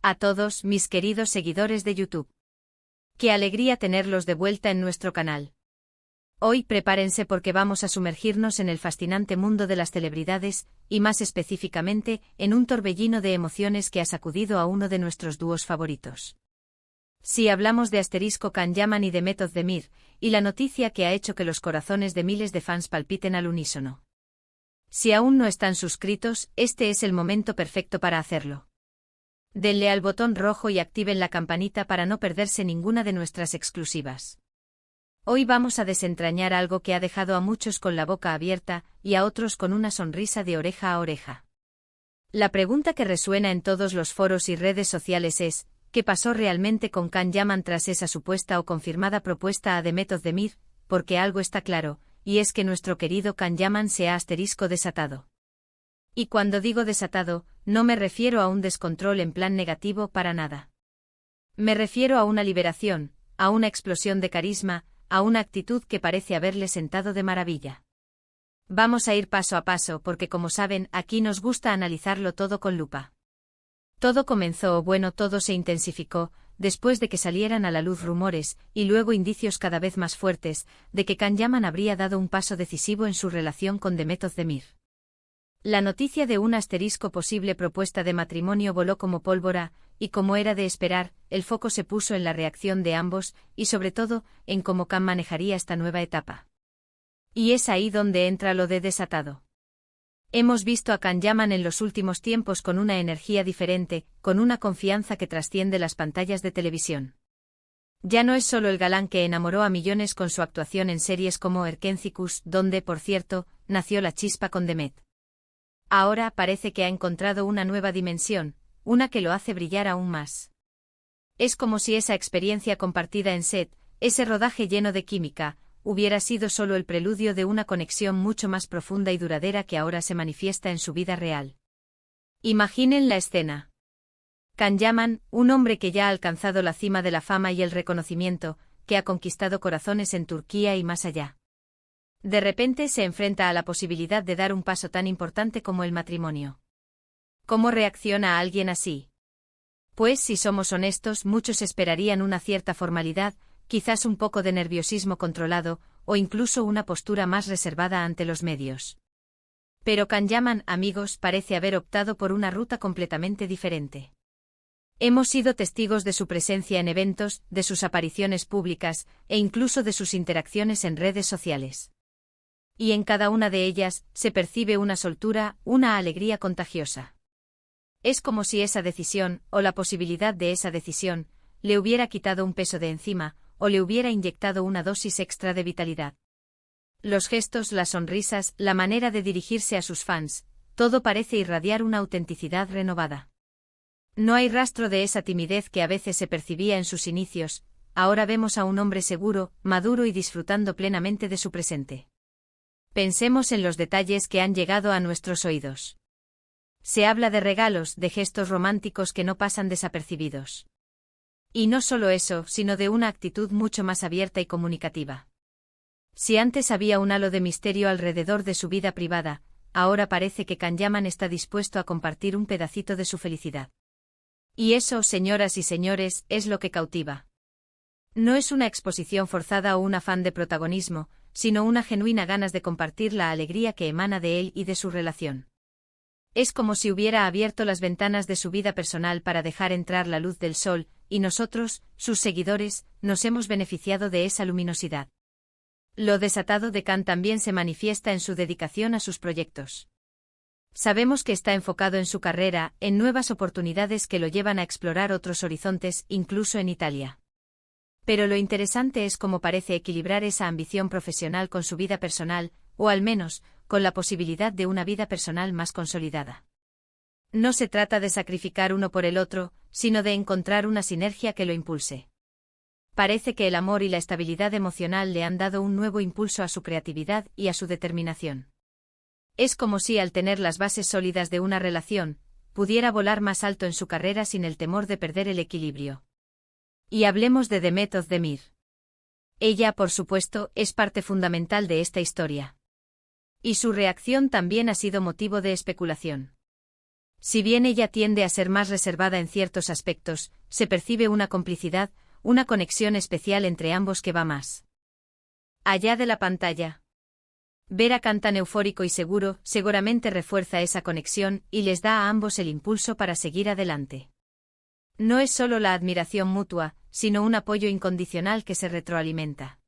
A todos mis queridos seguidores de YouTube. Qué alegría tenerlos de vuelta en nuestro canal. Hoy prepárense porque vamos a sumergirnos en el fascinante mundo de las celebridades, y más específicamente, en un torbellino de emociones que ha sacudido a uno de nuestros dúos favoritos. Si hablamos de Kan Yaman y de Demet Özdemir, y la noticia que ha hecho que los corazones de miles de fans palpiten al unísono. Si aún no están suscritos, este es el momento perfecto para hacerlo. Denle al botón rojo y activen la campanita para no perderse ninguna de nuestras exclusivas. Hoy vamos a desentrañar algo que ha dejado a muchos con la boca abierta y a otros con una sonrisa de oreja a oreja. La pregunta que resuena en todos los foros y redes sociales es: ¿qué pasó realmente con Kan Yaman tras esa supuesta o confirmada propuesta a Demet Özdemir? Porque algo está claro, y es que nuestro querido Kan Yaman se ha desatado. Y cuando digo desatado, no me refiero a un descontrol en plan negativo para nada. Me refiero a una liberación, a una explosión de carisma, a una actitud que parece haberle sentado de maravilla. Vamos a ir paso a paso porque, como saben, aquí nos gusta analizarlo todo con lupa. Todo comenzó, todo se intensificó, después de que salieran a la luz rumores, y luego indicios cada vez más fuertes, de que Kan Yaman habría dado un paso decisivo en su relación con Demet Özdemir. La noticia de una posible propuesta de matrimonio voló como pólvora, y como era de esperar, el foco se puso en la reacción de ambos, y sobre todo, en cómo Kan manejaría esta nueva etapa. Y es ahí donde entra lo de desatado. Hemos visto a Kan Yaman en los últimos tiempos con una energía diferente, con una confianza que trasciende las pantallas de televisión. Ya no es solo el galán que enamoró a millones con su actuación en series como Erkencikus, donde, por cierto, nació la chispa con Demet. Ahora parece que ha encontrado una nueva dimensión, una que lo hace brillar aún más. Es como si esa experiencia compartida en set, ese rodaje lleno de química, hubiera sido solo el preludio de una conexión mucho más profunda y duradera que ahora se manifiesta en su vida real. Imaginen la escena. Kan Yaman, un hombre que ya ha alcanzado la cima de la fama y el reconocimiento, que ha conquistado corazones en Turquía y más allá. De repente se enfrenta a la posibilidad de dar un paso tan importante como el matrimonio. ¿Cómo reacciona alguien así? Pues si somos honestos, muchos esperarían una cierta formalidad, quizás un poco de nerviosismo controlado, o incluso una postura más reservada ante los medios. Pero Kan Yaman, amigos, parece haber optado por una ruta completamente diferente. Hemos sido testigos de su presencia en eventos, de sus apariciones públicas, e incluso de sus interacciones en redes sociales. Y en cada una de ellas, se percibe una soltura, una alegría contagiosa. Es como si esa decisión, o la posibilidad de esa decisión, le hubiera quitado un peso de encima, o le hubiera inyectado una dosis extra de vitalidad. Los gestos, las sonrisas, la manera de dirigirse a sus fans, todo parece irradiar una autenticidad renovada. No hay rastro de esa timidez que a veces se percibía en sus inicios, ahora vemos a un hombre seguro, maduro y disfrutando plenamente de su presente. Pensemos en los detalles que han llegado a nuestros oídos. Se habla de regalos, de gestos románticos que no pasan desapercibidos. Y no solo eso, sino de una actitud mucho más abierta y comunicativa. Si antes había un halo de misterio alrededor de su vida privada, ahora parece que Kan Yaman está dispuesto a compartir un pedacito de su felicidad. Y eso, señoras y señores, es lo que cautiva. No es una exposición forzada o un afán de protagonismo, sino una genuina ganas de compartir la alegría que emana de él y de su relación. Es como si hubiera abierto las ventanas de su vida personal para dejar entrar la luz del sol, y nosotros, sus seguidores, nos hemos beneficiado de esa luminosidad. Lo desatado de Kan también se manifiesta en su dedicación a sus proyectos. Sabemos que está enfocado en su carrera, en nuevas oportunidades que lo llevan a explorar otros horizontes, incluso en Italia. Pero lo interesante es cómo parece equilibrar esa ambición profesional con su vida personal, o al menos, con la posibilidad de una vida personal más consolidada. No se trata de sacrificar uno por el otro, sino de encontrar una sinergia que lo impulse. Parece que el amor y la estabilidad emocional le han dado un nuevo impulso a su creatividad y a su determinación. Es como si al tener las bases sólidas de una relación, pudiera volar más alto en su carrera sin el temor de perder el equilibrio. Y hablemos de Demet Özdemir. Ella, por supuesto, es parte fundamental de esta historia. Y su reacción también ha sido motivo de especulación. Si bien ella tiende a ser más reservada en ciertos aspectos, se percibe una complicidad, una conexión especial entre ambos que va más allá de la pantalla. Ver a Kan tan eufórico y seguro seguramente refuerza esa conexión y les da a ambos el impulso para seguir adelante. No es solo la admiración mutua, sino un apoyo incondicional que se retroalimenta.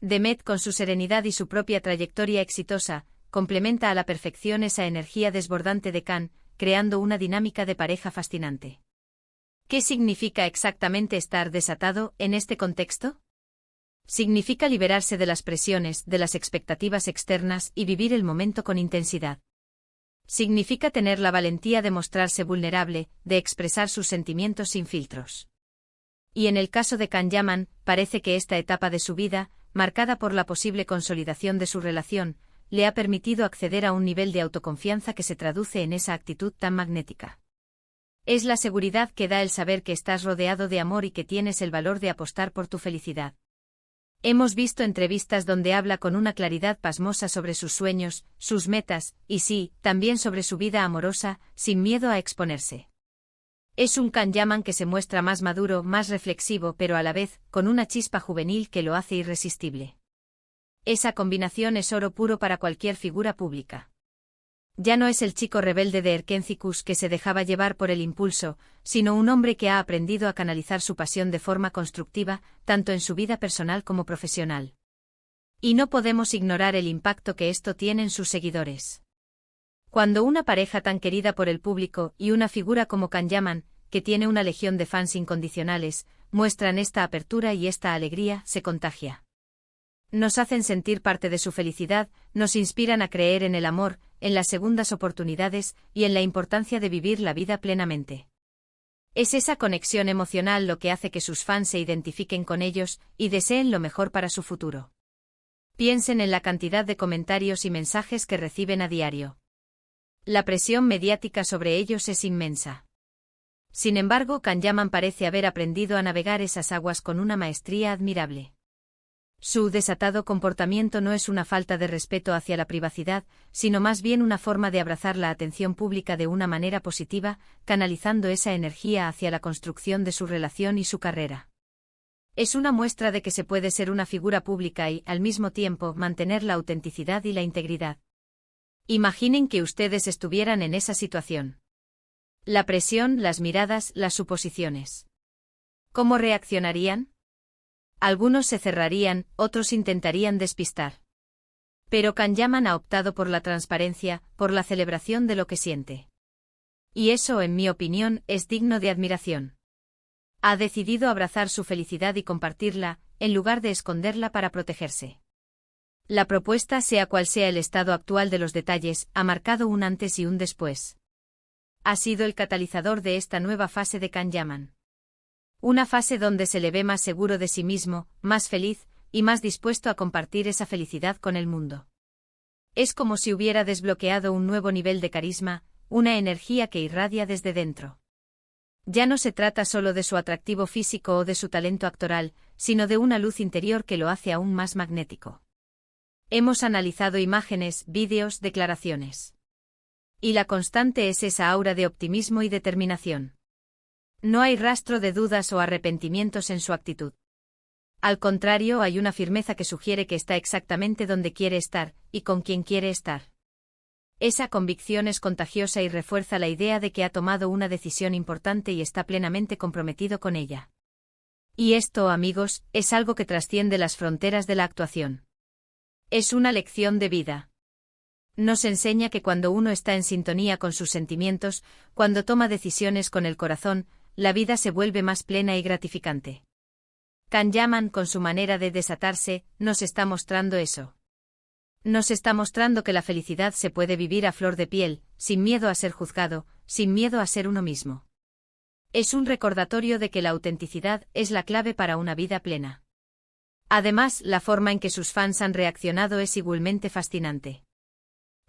Demet, con su serenidad y su propia trayectoria exitosa, complementa a la perfección esa energía desbordante de Kan, creando una dinámica de pareja fascinante. ¿Qué significa exactamente estar desatado en este contexto? Significa liberarse de las presiones, de las expectativas externas y vivir el momento con intensidad. Significa tener la valentía de mostrarse vulnerable, de expresar sus sentimientos sin filtros. Y en el caso de Kan Yaman, parece que esta etapa de su vida, marcada por la posible consolidación de su relación, le ha permitido acceder a un nivel de autoconfianza que se traduce en esa actitud tan magnética. Es la seguridad que da el saber que estás rodeado de amor y que tienes el valor de apostar por tu felicidad. Hemos visto entrevistas donde habla con una claridad pasmosa sobre sus sueños, sus metas, y sí, también sobre su vida amorosa, sin miedo a exponerse. Es un Kan Yaman que se muestra más maduro, más reflexivo, pero a la vez, con una chispa juvenil que lo hace irresistible. Esa combinación es oro puro para cualquier figura pública. Ya no es el chico rebelde de Erkencicus que se dejaba llevar por el impulso, sino un hombre que ha aprendido a canalizar su pasión de forma constructiva, tanto en su vida personal como profesional. Y no podemos ignorar el impacto que esto tiene en sus seguidores. Cuando una pareja tan querida por el público y una figura como Kan Yaman, que tiene una legión de fans incondicionales, muestran esta apertura y esta alegría, se contagia. Nos hacen sentir parte de su felicidad, nos inspiran a creer en el amor, en las segundas oportunidades y en la importancia de vivir la vida plenamente. Es esa conexión emocional lo que hace que sus fans se identifiquen con ellos y deseen lo mejor para su futuro. Piensen en la cantidad de comentarios y mensajes que reciben a diario. La presión mediática sobre ellos es inmensa. Sin embargo, Kan Yaman parece haber aprendido a navegar esas aguas con una maestría admirable. Su desatado comportamiento no es una falta de respeto hacia la privacidad, sino más bien una forma de abrazar la atención pública de una manera positiva, canalizando esa energía hacia la construcción de su relación y su carrera. Es una muestra de que se puede ser una figura pública y, al mismo tiempo, mantener la autenticidad y la integridad. Imaginen que ustedes estuvieran en esa situación. La presión, las miradas, las suposiciones. ¿Cómo reaccionarían? Algunos se cerrarían, otros intentarían despistar. Pero Kan Yaman ha optado por la transparencia, por la celebración de lo que siente. Y eso, en mi opinión, es digno de admiración. Ha decidido abrazar su felicidad y compartirla, en lugar de esconderla para protegerse. La propuesta, sea cual sea el estado actual de los detalles, ha marcado un antes y un después. Ha sido el catalizador de esta nueva fase de Kan Yaman. Una fase donde se le ve más seguro de sí mismo, más feliz, y más dispuesto a compartir esa felicidad con el mundo. Es como si hubiera desbloqueado un nuevo nivel de carisma, una energía que irradia desde dentro. Ya no se trata solo de su atractivo físico o de su talento actoral, sino de una luz interior que lo hace aún más magnético. Hemos analizado imágenes, vídeos, declaraciones. Y la constante es esa aura de optimismo y determinación. No hay rastro de dudas o arrepentimientos en su actitud. Al contrario, hay una firmeza que sugiere que está exactamente donde quiere estar, y con quien quiere estar. Esa convicción es contagiosa y refuerza la idea de que ha tomado una decisión importante y está plenamente comprometido con ella. Y esto, amigos, es algo que trasciende las fronteras de la actuación. Es una lección de vida. Nos enseña que cuando uno está en sintonía con sus sentimientos, cuando toma decisiones con el corazón, la vida se vuelve más plena y gratificante. Kan Yaman, con su manera de desatarse, nos está mostrando eso. Nos está mostrando que la felicidad se puede vivir a flor de piel, sin miedo a ser juzgado, sin miedo a ser uno mismo. Es un recordatorio de que la autenticidad es la clave para una vida plena. Además, la forma en que sus fans han reaccionado es igualmente fascinante.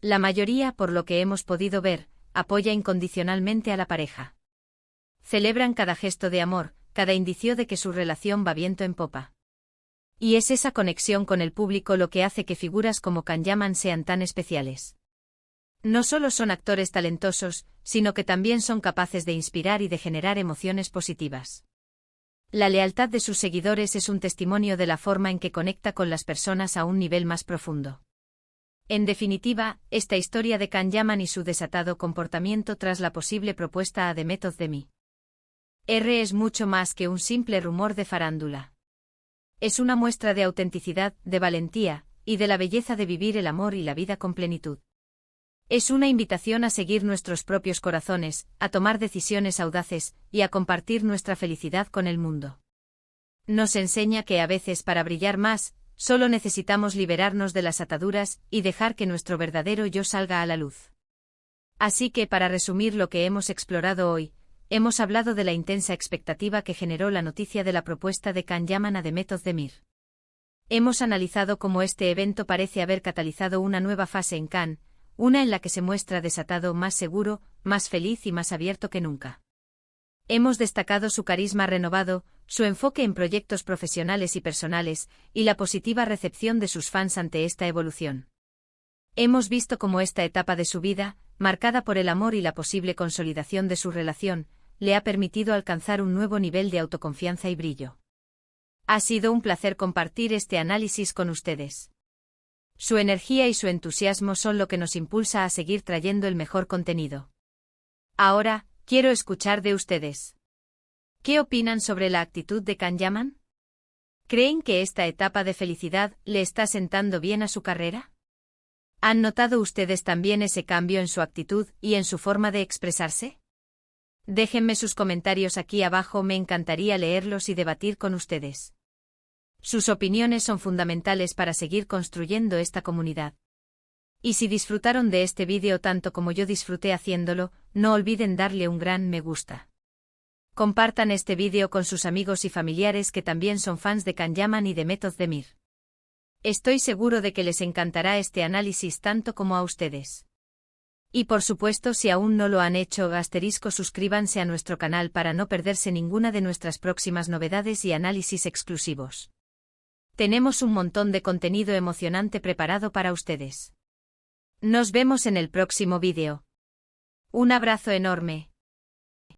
La mayoría, por lo que hemos podido ver, apoya incondicionalmente a la pareja. Celebran cada gesto de amor, cada indicio de que su relación va viento en popa. Y es esa conexión con el público lo que hace que figuras como Kan Yaman sean tan especiales. No solo son actores talentosos, sino que también son capaces de inspirar y de generar emociones positivas. La lealtad de sus seguidores es un testimonio de la forma en que conecta con las personas a un nivel más profundo. En definitiva, esta historia de Can Yaman y su desatado comportamiento tras la posible propuesta a The Method de Me es mucho más que un simple rumor de farándula. Es una muestra de autenticidad, de valentía, y de la belleza de vivir el amor y la vida con plenitud. Es una invitación a seguir nuestros propios corazones, a tomar decisiones audaces, y a compartir nuestra felicidad con el mundo. Nos enseña que a veces para brillar más, solo necesitamos liberarnos de las ataduras y dejar que nuestro verdadero yo salga a la luz. Así que para resumir lo que hemos explorado hoy, hemos hablado de la intensa expectativa que generó la noticia de la propuesta de Can Yaman a The Method de Me. Hemos analizado cómo este evento parece haber catalizado una nueva fase en Can, una en la que se muestra desatado más seguro, más feliz y más abierto que nunca. Hemos destacado su carisma renovado, su enfoque en proyectos profesionales y personales, y la positiva recepción de sus fans ante esta evolución. Hemos visto cómo esta etapa de su vida, marcada por el amor y la posible consolidación de su relación, le ha permitido alcanzar un nuevo nivel de autoconfianza y brillo. Ha sido un placer compartir este análisis con ustedes. Su energía y su entusiasmo son lo que nos impulsa a seguir trayendo el mejor contenido. Ahora, quiero escuchar de ustedes. ¿Qué opinan sobre la actitud de Can Yaman? ¿Creen que esta etapa de felicidad le está sentando bien a su carrera? ¿Han notado ustedes también ese cambio en su actitud y en su forma de expresarse? Déjenme sus comentarios aquí abajo, me encantaría leerlos y debatir con ustedes. Sus opiniones son fundamentales para seguir construyendo esta comunidad. Y si disfrutaron de este vídeo tanto como yo disfruté haciéndolo, no olviden darle un gran me gusta. Compartan este vídeo con sus amigos y familiares que también son fans de Can Yaman y de Method de Me. Estoy seguro de que les encantará este análisis tanto como a ustedes. Y por supuesto, si aún no lo han hecho, suscríbanse a nuestro canal para no perderse ninguna de nuestras próximas novedades y análisis exclusivos. Tenemos un montón de contenido emocionante preparado para ustedes. Nos vemos en el próximo vídeo. Un abrazo enorme.